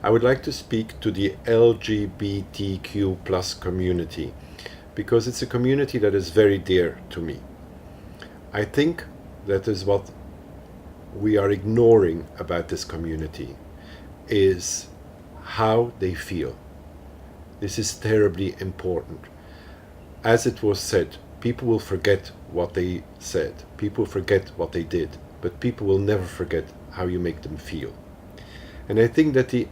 I would like to speak to the LGBTQ plus community because it's a community that is very dear to me. I think that is what we are ignoring about this community is how they feel. This is terribly important. As it was said, people will forget what they said, people forget what they did, but people will never forget how you make them feel. And I think that the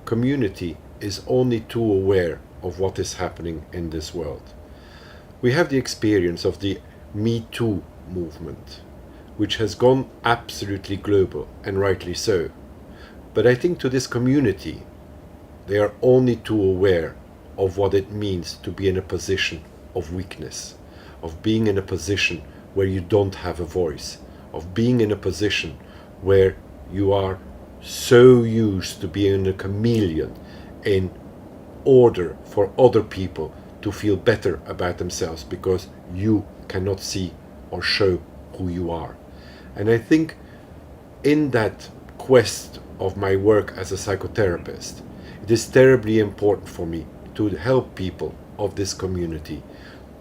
community is only too aware of what is happening in this world. We have the experience of the Me Too movement, which has gone absolutely global, and rightly so. But I think to this community, they are only too aware of what it means to be in a position of weakness, of being in a position where you don't have a voice, of being in a position where you are so used to being a chameleon in order for other people to feel better about themselves because you cannot see or show who you are. And I think in that quest of my work as a psychotherapist, it is terribly important for me to help people of this community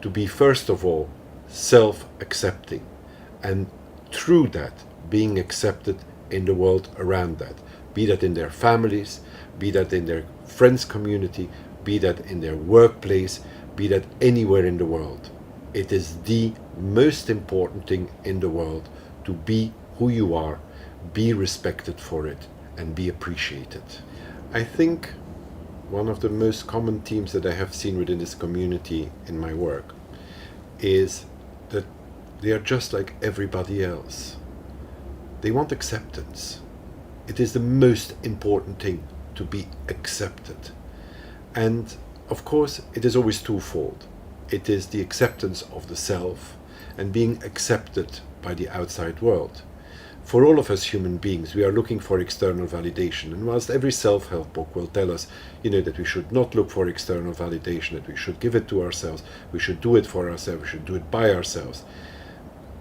to be, first of all, self-accepting, and through that being accepted in the world around that, be that in their families, be that in their friends community, be that in their workplace, be that anywhere in the world. It is the most important thing in the world to be who you are, be respected for it, and be appreciated. I think one of the most common themes that I have seen within this community in my work is that they are just like everybody else. They want acceptance. It is the most important thing to be accepted. And of course, it is always twofold. It is the acceptance of the self and being accepted by the outside world. For all of us human beings, we are looking for external validation. And whilst every self-help book will tell us, that we should not look for external validation, that we should give it to ourselves, we should do it for ourselves, we should do it by ourselves.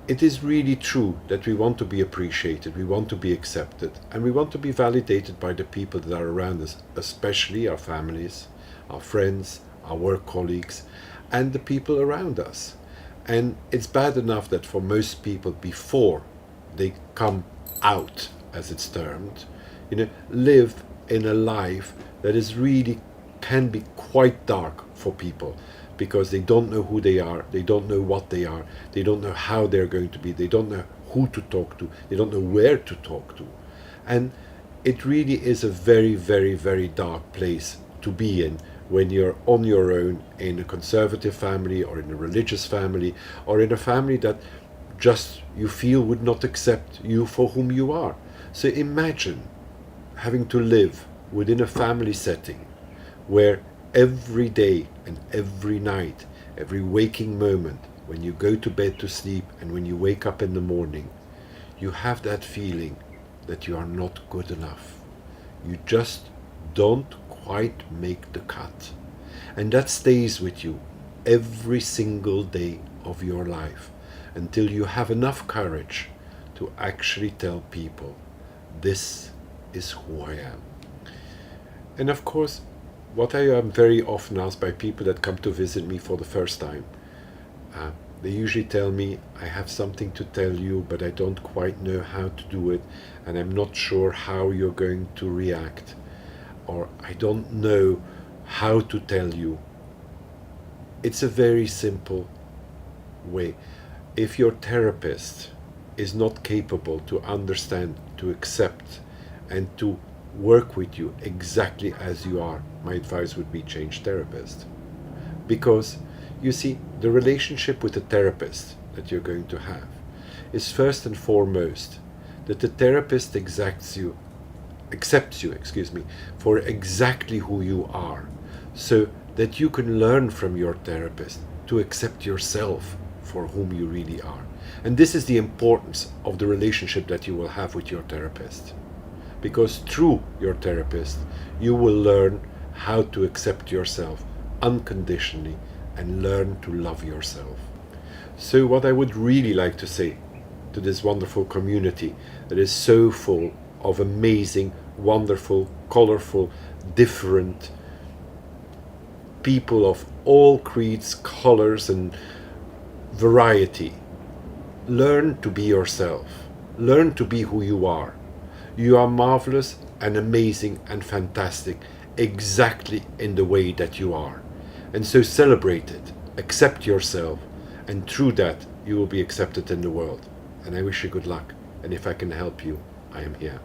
It is really true that we want to be appreciated, we want to be accepted, and we want to be validated by the people that are around us, especially our families, our friends, our work colleagues, and the people around us. And it's bad enough that for most people, before they come out, as it's termed, live in a life that is really can be quite dark for people, because they don't know who they are, they don't know what they are, they don't know how they're going to be, they don't know who to talk to, they don't know where to talk to. And it really is a very, very, very dark place to be in when you're on your own in a conservative family or in a religious family or in a family that just you feel would not accept you for whom you are. So imagine having to live within a family setting where every day and every night, every waking moment, when you go to bed to sleep and when you wake up in the morning, you have that feeling that you are not good enough. You just don't quite make the cut. And that stays with you every single day of your life until you have enough courage to actually tell people, this is who I am. And of course, what I am very often asked by people that come to visit me for the first time, they usually tell me, I have something to tell you, but I don't quite know how to do it, and I'm not sure how you're going to react, or I don't know how to tell you. It's a very simple way. If your therapist is not capable to understand, to accept, and to work with you exactly as you are, my advice would be change therapist. Because, you see, the relationship with the therapist that you're going to have is first and foremost that the therapist accepts you, for exactly who you are, so that you can learn from your therapist to accept yourself for whom you really are. And this is the importance of the relationship that you will have with your therapist. Because through your therapist, you will learn how to accept yourself unconditionally and learn to love yourself. So what I would really like to say to this wonderful community that is so full of amazing, wonderful, colorful, different people of all creeds, colors, and variety. Learn to be yourself. Learn to be who you are. You are marvelous and amazing and fantastic, exactly in the way that you are. And so celebrate it. Accept yourself. And through that, you will be accepted in the world. And I wish you good luck. And if I can help you, I am here.